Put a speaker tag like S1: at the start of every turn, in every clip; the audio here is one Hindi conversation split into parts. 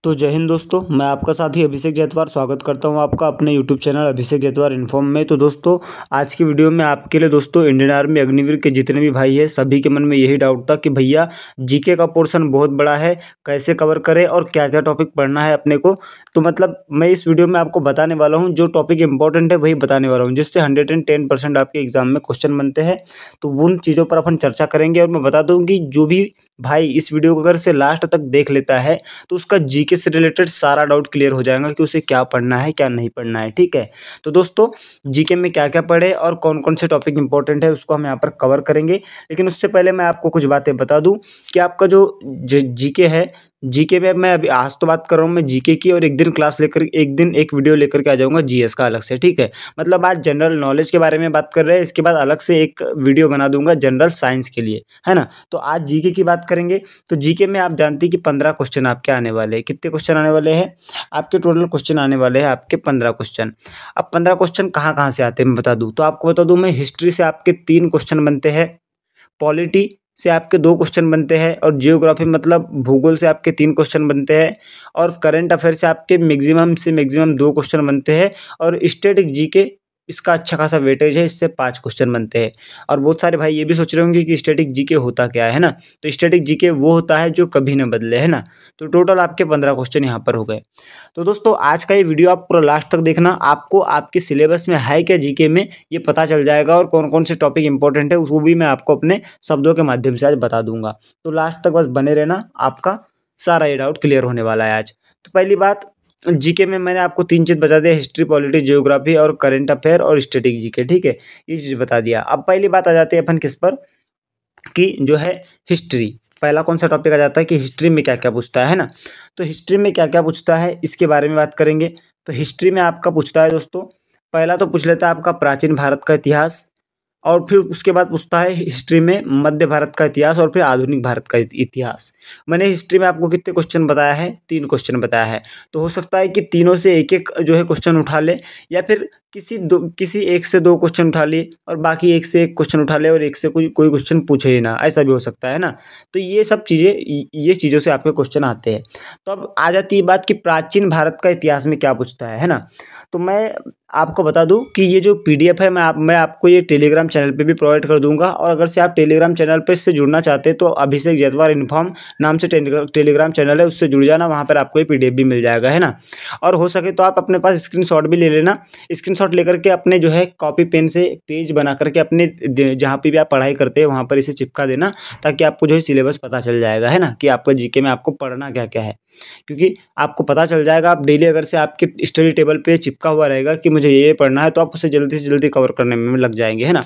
S1: तो जय हिंद दोस्तों, मैं आपका साथी अभिषेक जैतवार स्वागत करता हूं आपका अपने यूट्यूब चैनल अभिषेक जैतवार इन्फॉर्म में। तो दोस्तों, आज की वीडियो में आपके लिए दोस्तों इंडियन आर्मी अग्निवीर के जितने भी भाई हैं सभी के मन में यही डाउट था कि भैया जीके का पोर्शन बहुत बड़ा है, कैसे कवर करें और क्या क्या टॉपिक पढ़ना है अपने को। तो मतलब मैं इस वीडियो में आपको बताने वाला हूँ, जो टॉपिक इंपॉर्टेंट है वही बताने वाला हूँ, जिससे 110% आपके एग्जाम में क्वेश्चन बनते हैं। तो उन चीज़ों पर अपन चर्चा करेंगे और मैं बता दूँ कि जो भी भाई इस वीडियो को अगर से लास्ट तक देख लेता है तो उसका जीके से रिलेटेड सारा डाउट क्लियर हो जाएगा कि उसे क्या पढ़ना है क्या नहीं पढ़ना है। ठीक है, तो दोस्तों जीके में क्या क्या पढ़े और कौन कौन से टॉपिक इंपॉर्टेंट है उसको हम यहाँ पर कवर करेंगे। लेकिन उससे पहले मैं आपको कुछ बातें बता दूं कि आपका जो जीके है, जीके में मैं अभी आज तो बात कर रहा हूँ मैं जीके की, और एक दिन क्लास लेकर एक दिन एक वीडियो लेकर के आ जाऊँगा जीएस का अलग से। ठीक है, मतलब आज जनरल नॉलेज के बारे में बात कर रहे हैं, इसके बाद अलग से एक वीडियो बना दूंगा जनरल साइंस के लिए, है ना। तो आज जीके की बात करेंगे। तो जीके में आप जानते हैं कि 15 क्वेश्चन आपके आने वाले हैं। कितने क्वेश्चन आने वाले हैं आपके? टोटल क्वेश्चन आने वाले हैं आपके 15 क्वेश्चन। अब 15 क्वेश्चन कहाँ कहाँ से आते हैं मैं बता दूं, तो आपको बता दूं मैं, हिस्ट्री से आपके 3 क्वेश्चन बनते हैं, पॉलिटी से आपके 2 क्वेश्चन बनते हैं, और जियोग्राफी मतलब भूगोल से आपके 3 क्वेश्चन बनते हैं, और करंट अफेयर से आपके मैक्सिमम 2 क्वेश्चन बनते हैं, और स्टैटिक जीके इसका अच्छा खासा वेटेज है, इससे 5 क्वेश्चन बनते हैं। और बहुत सारे भाई ये भी सोच रहे होंगे कि स्टैटिक जीके होता क्या है ना। तो स्टैटिक जीके वो होता है जो कभी न बदले, है ना। तो टोटल आपके 15 क्वेश्चन यहाँ पर हो गए। तो दोस्तों आज का ये वीडियो आप पूरा लास्ट तक देखना, आपको आपके सिलेबस में है क्या जीके में ये पता चल जाएगा, और कौन कौन से टॉपिक इंपॉर्टेंट है उसको भी मैं आपको अपने शब्दों के माध्यम से आज बता दूंगा। तो लास्ट तक बस बने रहना, आपका सारा ये डाउट क्लियर होने वाला है आज। तो पहली बात, जीके में मैंने आपको 3 चीज़ बता दिया, हिस्ट्री, पॉलिटी, जियोग्राफी और करंट अफेयर और स्टैटिक जीके। ठीक है, ये चीज़ बता दिया। अब पहली बात आ जाती है अपन किस पर, कि जो है हिस्ट्री। पहला कौन सा टॉपिक आ जाता है कि हिस्ट्री में क्या क्या पूछता है ना। तो हिस्ट्री में क्या क्या पूछता है इसके बारे में बात करेंगे। तो हिस्ट्री में आपका पूछता है दोस्तों, पहला तो पूछ लेता है आपका प्राचीन भारत का इतिहास, और फिर उसके बाद पूछता है हिस्ट्री में मध्य भारत का इतिहास, और फिर आधुनिक भारत का इतिहास। मैंने हिस्ट्री में आपको कितने क्वेश्चन बताया है? 3 क्वेश्चन बताया है। तो हो सकता है कि तीनों से एक एक जो है क्वेश्चन उठा ले, या फिर किसी एक से 2 क्वेश्चन उठा लिए और बाकी एक से एक क्वेश्चन उठा ले, और एक से कोई कोई क्वेश्चन पूछे ही ना, ऐसा भी हो सकता है ना। तो ये सब चीज़ें, ये चीज़ों से आपके क्वेश्चन आते हैं। तो अब आ जाती है बात कि प्राचीन भारत का इतिहास में क्या पूछता है ना। तो मैं आपको बता दूं कि ये जो पीडीएफ है मैं आपको ये टेलीग्राम चैनल पे भी प्रोवाइड कर दूंगा, और अगर से आप टेलीग्राम चैनल पे से जुड़ना चाहते हैं तो अभिषेक जैतवार इन्फॉर्म नाम से टेलीग्राम चैनल है, उससे जुड़ जाना, वहाँ पर आपको ये पीडीएफ भी मिल जाएगा, है ना। और हो सके तो आप अपने पास स्क्रीनशॉट भी ले लेना, स्क्रीनशॉट लेकर के अपने जो है कॉपी पेन से पेज बना करके अपने जहाँ पे भी आप पढ़ाई करते हैं वहाँ पर इसे चिपका देना, ताकि आपको जो है सिलेबस पता चल जाएगा, है ना, कि आपका जीके में आपको पढ़ना क्या क्या है। क्योंकि आपको पता चल जाएगा, आप डेली अगर से आपके स्टडी टेबल पे चिपका हुआ रहेगा कि मुझे ये पढ़ना है, तो आप उसे जल्दी से जल्दी कवर करने में लग जाएंगे, है ना।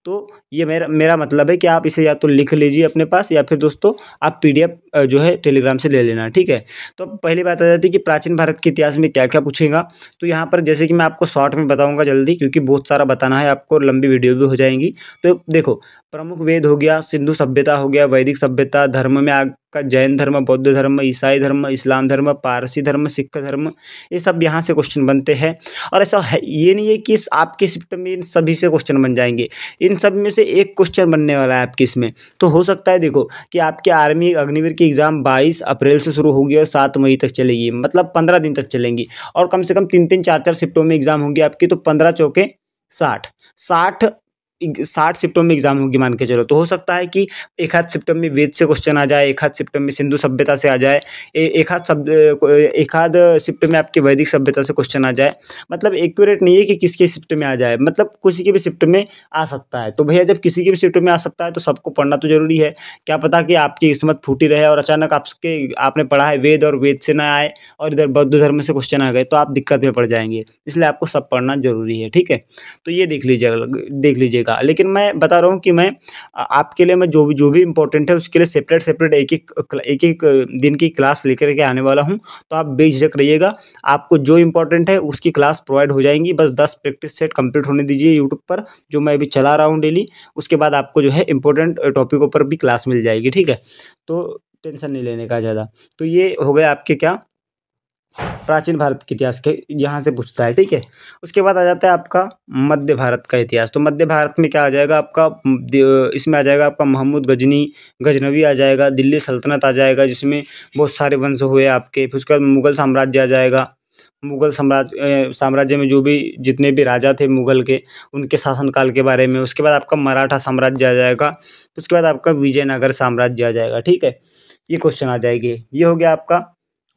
S1: तो ये मेरा मतलब है कि आप इसे या तो लिख लीजिए अपने पास, या फिर दोस्तों आप पीडीएफ जो है टेलीग्राम से ले लेना। ठीक है, तो अब पहली बात आ जाती है कि प्राचीन भारत के इतिहास में क्या क्या पूछेगा। तो यहाँ पर जैसे कि मैं आपको शॉर्ट में बताऊंगा जल्दी, क्योंकि बहुत सारा बताना है आपको, लंबी वीडियो भी हो जाएंगी। तो देखो, प्रमुख वेद हो गया, सिंधु सभ्यता हो गया, वैदिक सभ्यता, धर्म में आपका जैन धर्म, बौद्ध धर्म, ईसाई धर्म, इस्लाम धर्म, पारसी धर्म, सिख धर्म, ये सब यहाँ से क्वेश्चन बनते हैं। और ऐसा है, ये नहीं है कि आपके शिफ्ट में इन सभी से क्वेश्चन बन जाएंगे, इन सब में से एक क्वेश्चन बनने वाला है आपके इसमें। तो हो सकता है देखो कि आपके आर्मी अग्निवीर की एग्जाम 22 अप्रैल से शुरू होगी और 7 मई तक चलेगी, मतलब 15 दिन तक चलेंगी, और कम से कम 3-3 4-4 शिफ्टों में एग्जाम होंगी आपकी। तो 15 चौके 60 60 शिफ्टों में एग्जाम होगी मान के चलो। तो हो सकता है कि एक आध शिफ्ट में वेद से क्वेश्चन आ जाए, एक आध शिफ्ट में सिंधु सभ्यता से आ जाए, एक आध शिफ्ट में आपके वैदिक सभ्यता से क्वेश्चन आ जाए। मतलब एक्यूरेट नहीं है कि किसके शिफ्ट में आ जाए, मतलब किसी के भी शिफ्ट में आ सकता है। तो भैया जब किसी के भी शिफ्ट में आ सकता है तो सबको पढ़ना तो जरूरी है। क्या पता कि आपकी किस्मत फूटी रहे और अचानक आपने पढ़ा है वेद और वेद से ना आए और इधर बौद्ध धर्म से क्वेश्चन आ गए, तो आप दिक्कत में पड़ जाएंगे। इसलिए आपको सब पढ़ना जरूरी है। ठीक है, तो ये देख लीजिएगा। लेकिन मैं बता रहा हूँ कि मैं आपके लिए मैं जो भी इंपॉर्टेंट है उसके लिए सेपरेट एक दिन की क्लास लेकर के आने वाला हूँ। तो आप बेझिझक रहिएगा, आपको जो इंपॉर्टेंट है उसकी क्लास प्रोवाइड हो जाएंगी। बस 10 प्रैक्टिस सेट कंप्लीट होने दीजिए यूट्यूब पर, जो मैं अभी चला रहा हूँ डेली। उसके बाद आपको जो है इंपॉर्टेंट टॉपिकों पर भी क्लास मिल जाएगी। ठीक है, तो टेंशन नहीं लेने का ज़्यादा। तो ये हो गया आपके क्या, प्राचीन भारत के इतिहास के यहाँ से पूछता है, ठीक है। उसके बाद आ जाता है आपका मध्य भारत का इतिहास। तो मध्य भारत में क्या आ जाएगा आपका, इसमें आ जाएगा आपका महमूद गजनवी आ जाएगा, दिल्ली सल्तनत आ जाएगा जिसमें बहुत सारे वंश हुए आपके। फिर उसके बाद मुगल साम्राज्य आ जाएगा। मुगल साम्राज्य में जो भी जितने भी राजा थे मुगल के, उनके शासनकाल के बारे में। उसके बाद आपका मराठा साम्राज्य आ जाएगा। उसके बाद आपका विजयनगर साम्राज्य आ जाएगा, ठीक है। ये क्वेश्चन आ जाएंगे। ये हो गया आपका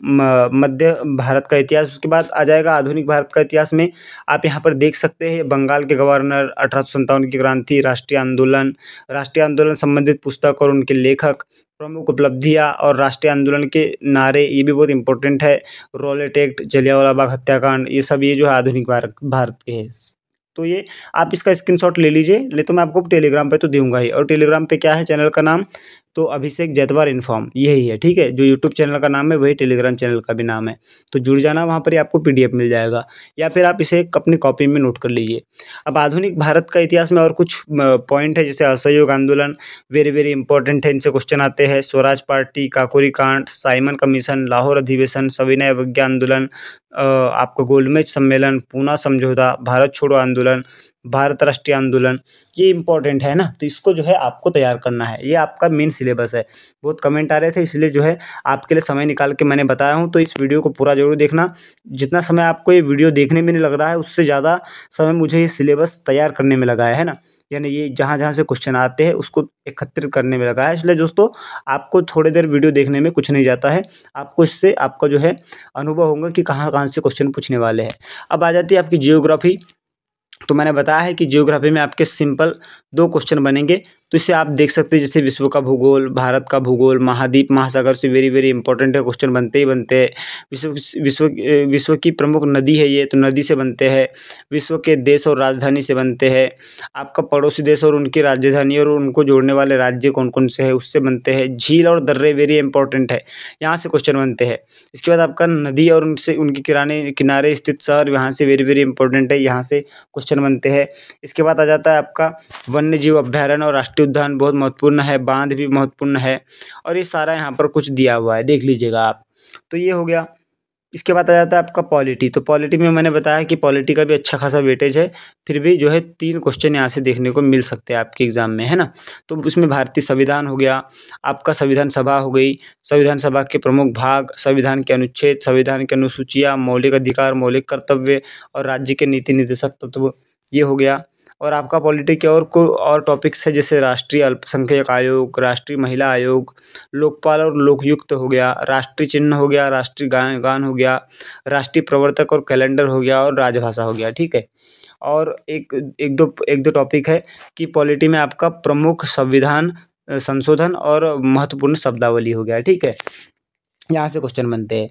S1: मध्य भारत का इतिहास। उसके बाद आ जाएगा आधुनिक भारत का इतिहास में। आप यहाँ पर देख सकते हैं बंगाल के गवर्नर, 1857 की क्रांति, राष्ट्रीय आंदोलन संबंधित पुस्तक और उनके लेखक, प्रमुख उपलब्धियाँ और राष्ट्रीय आंदोलन के नारे, ये भी बहुत इंपॉर्टेंट है। रॉलेट एक्ट, जलियांवाला बाग हत्याकांड, ये सब ये जो है आधुनिक भारत के है। तो ये आप इसका स्क्रीनशॉट ले लीजिए, नहीं तो मैं आपको टेलीग्राम पे तो दूंगा ही। और टेलीग्राम पे क्या है चैनल का नाम, तो अभिषेक जैतवार इन्फॉर्म यही है, ठीक है। जो यूट्यूब चैनल का नाम है वही टेलीग्राम चैनल का भी नाम है। तो जुड़ जाना, वहाँ पर ही आपको पीडीएफ मिल जाएगा, या फिर आप इसे अपनी कॉपी में नोट कर लीजिए। अब आधुनिक भारत का इतिहास में और कुछ पॉइंट है, जैसे असहयोग आंदोलन, वेरी वेरी इंपॉर्टेंट है, इनसे क्वेश्चन आते हैं। स्वराज पार्टी, काकोरी कांड, साइमन कमीशन, लाहौर अधिवेशन, सविनय अवज्ञा आंदोलन, आपका गोलमेज सम्मेलन, पूना समझौता, भारत छोड़ो आंदोलन, भारत राष्ट्रीय आंदोलन, ये इंपॉर्टेंट है ना। तो इसको जो है आपको तैयार करना है, ये आपका मेन सिलेबस है। बहुत कमेंट आ रहे थे, इसलिए जो है आपके लिए समय निकाल के मैंने बताया हूँ। तो इस वीडियो को पूरा जरूर देखना। जितना समय आपको ये वीडियो देखने में नहीं लग रहा है, उससे ज़्यादा समय मुझे ये सिलेबस तैयार करने में लगा है ना। यानी ये जहाँ जहाँ से क्वेश्चन आते हैं उसको एकत्रित करने में लगा है। इसलिए दोस्तों आपको थोड़ी देर वीडियो देखने में कुछ नहीं जाता है, आपको इससे आपका जो है अनुभव होगा कि कहाँ कहाँ से क्वेश्चन पूछने वाले हैं। अब आ जाती है आपकी जियोग्राफी। तो मैंने बताया है कि जियोग्राफी में आपके सिंपल 2 क्वेश्चन बनेंगे। तो इसे आप देख सकते हैं, जैसे विश्व का भूगोल, भारत का भूगोल, महाद्वीप महासागर से वेरी वेरी इंपॉर्टेंट है, क्वेश्चन बनते ही बनते हैं। विश्व की प्रमुख नदी है ये, तो नदी से बनते हैं। विश्व के देश और राजधानी से बनते हैं। आपका पड़ोसी देश और उनकी राजधानी और उनको जोड़ने वाले राज्य कौन कौन से हैं, उससे बनते हैं। झील और दर्रे वेरी इंपॉर्टेंट है, यहाँ से क्वेश्चन बनते हैं। इसके बाद आपका नदी और उनसे उनके किनारे स्थित शहर, यहाँ से वेरी वेरी इंपॉर्टेंट है, यहाँ से क्वेश्चन बनते हैं। इसके बाद आ जाता है आपका वन्य जीव अभ्यारण्य और राष्ट्रीय उद्यान, बहुत महत्वपूर्ण है। बांध भी महत्वपूर्ण है, और ये सारा यहाँ पर कुछ दिया हुआ है, देख लीजिएगा आप। तो ये हो गया। इसके बाद आ जाता है आपका पॉलिटी। तो पॉलिटी में मैंने बताया कि पॉलिटी का भी अच्छा खासा वेटेज है, फिर भी जो है 3 क्वेश्चन यहाँ से देखने को मिल सकते हैं आपके एग्जाम में, है ना। तो उसमें भारतीय संविधान हो गया, आपका संविधान सभा हो गई, संविधान सभा के प्रमुख भाग, संविधान के अनुच्छेद, संविधान की अनुसूचियाँ, मौलिक अधिकार, मौलिक कर्तव्य और राज्य के नीति निर्देशक तत्व, ये हो गया। और आपका पॉलिटी के और टॉपिक्स है, जैसे राष्ट्रीय अल्पसंख्यक आयोग, राष्ट्रीय महिला आयोग, लोकपाल और लोकयुक्त हो गया, राष्ट्रीय चिन्ह हो गया, राष्ट्रीय गान हो गया, राष्ट्रीय प्रवर्तक और कैलेंडर हो गया, और राजभाषा हो गया, ठीक है। और एक दो टॉपिक है कि पॉलिटी में आपका प्रमुख संविधान संशोधन और महत्वपूर्ण शब्दावली हो गया, ठीक है। यहाँ से क्वेश्चन बनते हैं।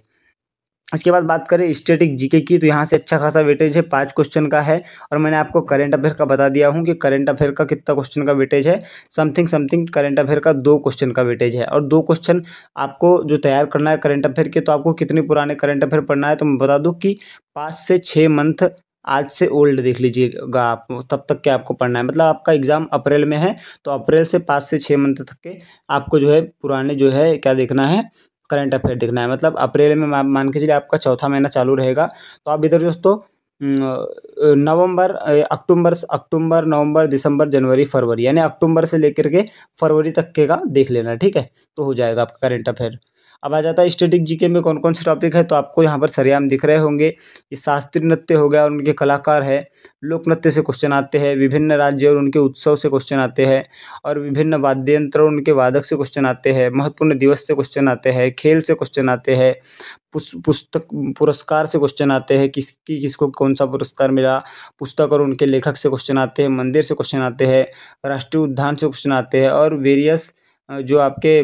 S1: इसके बाद बात करें स्टैटिक जीके की, तो यहाँ से अच्छा खासा वेटेज है, 5 क्वेश्चन का है। और मैंने आपको करंट अफेयर का बता दिया हूँ कि करंट अफेयर का कितना क्वेश्चन का वेटेज है, समथिंग करंट अफेयर का 2 क्वेश्चन का वेटेज है। और 2 क्वेश्चन आपको जो तैयार करना है करंट अफेयर के, तो आपको कितने पुराने करंट अफेयर पढ़ना है, तो मैं बता दूँ कि 5 से 6 मंथ आज से ओल्ड देख लीजिएगा आप, तब तक के आपको पढ़ना है। मतलब आपका एग्जाम अप्रैल में है, तो अप्रैल से 5 से 6 मंथ तक के आपको जो है पुराने जो है क्या देखना है, करंट अफेयर देखना है। मतलब अप्रैल में मान के चलिए आपका चौथा महीना चालू रहेगा, तो आप इधर दोस्तों अक्टूबर नवंबर दिसंबर जनवरी फरवरी, यानी अक्टूबर से लेकर के फरवरी तक के का देख लेना, ठीक है। तो हो जाएगा आपका करंट अफेयर। अब आ जाता है स्टैटिक जीके में कौन कौन से टॉपिक है, तो आपको यहाँ पर सरेआम दिख रहे होंगे। ये शास्त्रीय नृत्य हो गया और उनके कलाकार है, लोक नृत्य से क्वेश्चन आते हैं, विभिन्न राज्य और उनके उत्सव से क्वेश्चन आते हैं, और विभिन्न वाद्य यंत्र और उनके वादक से क्वेश्चन आते हैं, महत्वपूर्ण दिवस से क्वेश्चन आते हैं, खेल से क्वेश्चन आते हैं, पुस्तक पुरस्कार से क्वेश्चन आते हैं, किसको कौन सा पुरस्कार मिला, पुस्तक और उनके लेखक से क्वेश्चन आते हैं, मंदिर से क्वेश्चन आते हैं, राष्ट्रीय उद्यान से क्वेश्चन आते हैं, और वेरियस जो आपके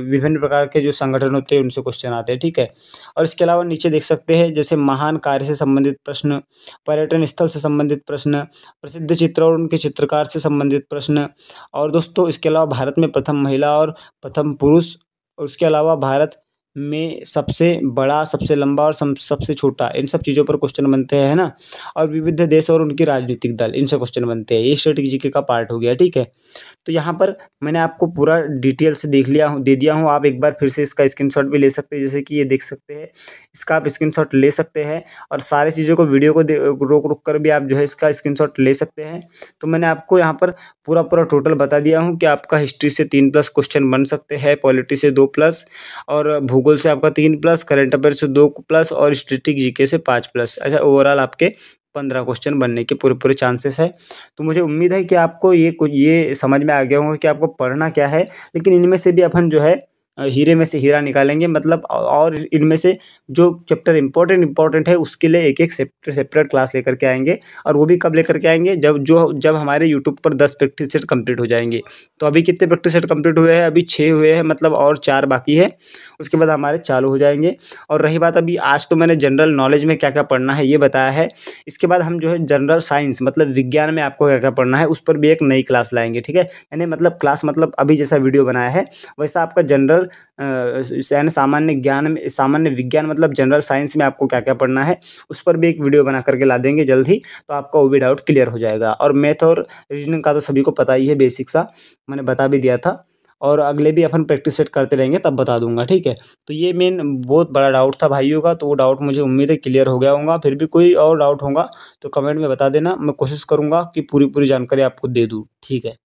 S1: विभिन्न प्रकार के जो संगठन होते हैं उनसे क्वेश्चन आते हैं, ठीक है। और इसके अलावा नीचे देख सकते हैं, जैसे महान कार्य से संबंधित प्रश्न, पर्यटन स्थल से संबंधित प्रश्न, प्रसिद्ध चित्र और उनके चित्रकार से संबंधित प्रश्न। और दोस्तों इसके अलावा भारत में प्रथम महिला और प्रथम पुरुष, और उसके अलावा भारत में सबसे बड़ा, सबसे लंबा और सबसे छोटा, इन सब चीज़ों पर क्वेश्चन बनते हैं, है ना। और विविध देश और उनके राजनीतिक दल, इनसे क्वेश्चन बनते हैं। ये स्टैटिक जीके का पार्ट हो गया, ठीक है। तो यहाँ पर मैंने आपको पूरा डिटेल से दे दिया हूँ। आप एक बार फिर से इसका स्क्रीनशॉट भी ले सकते हैं, जैसे कि ये देख सकते हैं। इसका आप स्क्रीनशॉट ले सकते हैं और सारी चीज़ों को वीडियो को रोक रोक कर भी आप जो है इसका स्क्रीनशॉट ले सकते हैं। तो मैंने आपको यहाँ पर पूरा पूरा टोटल बता दिया हूँ कि आपका हिस्ट्री से 3+ क्वेश्चन बन सकते हैं, पॉलिटी से 2+ और भूगोल से आपका 3+, करंट अफेयर से 2+ और स्टैटिक जीके से 5+। अच्छा, ओवरऑल आपके 15 क्वेश्चन बनने के पूरे पूरे चांसेस है। तो मुझे उम्मीद है कि आपको ये समझ में आ गया होगा कि आपको पढ़ना क्या है। लेकिन इनमें से भी अपन जो है हीरे में से हीरा निकालेंगे, मतलब और इनमें से जो चैप्टर इम्पोर्टेंट है उसके लिए एक एक सेपरेट क्लास लेकर के आएंगे। और वो भी कब लेकर के आएंगे, जब हमारे यूट्यूब पर 10 प्रैक्टिस सेट कंप्लीट हो जाएंगे। तो अभी कितने प्रैक्टिस सेट कंप्लीट हुए हैं? अभी 6 हुए हैं, मतलब और 4 बाकी है। उसके बाद हमारे चालू हो जाएंगे। और रही बात, अभी आज तो मैंने जनरल नॉलेज में क्या क्या पढ़ना है ये बताया है। इसके बाद हम जो है जनरल साइंस मतलब विज्ञान में आपको क्या क्या पढ़ना है उस पर भी एक नई क्लास लाएंगे, ठीक है। यानी मतलब क्लास मतलब अभी जैसा वीडियो बनाया है वैसा आपका जनरल यानी सामान्य विज्ञान मतलब जनरल साइंस में आपको क्या क्या पढ़ना है उस पर भी एक वीडियो बना करके ला देंगे जल्द ही। तो आपका वो भी डाउट क्लियर हो जाएगा। और मैथ और रीजनिंग का तो सभी को पता ही है, बेसिक सा मैंने बता भी दिया था। और अगले भी अपन प्रैक्टिस सेट करते रहेंगे तब बता दूंगा, ठीक है। तो ये मेन बहुत बड़ा डाउट था भाइयों का, तो वो डाउट मुझे उम्मीद है क्लियर हो गया होगा। फिर भी कोई और डाउट होगा तो कमेंट में बता देना, मैं कोशिश करूंगा कि पूरी पूरी जानकारी आपको दे दूँ, ठीक है।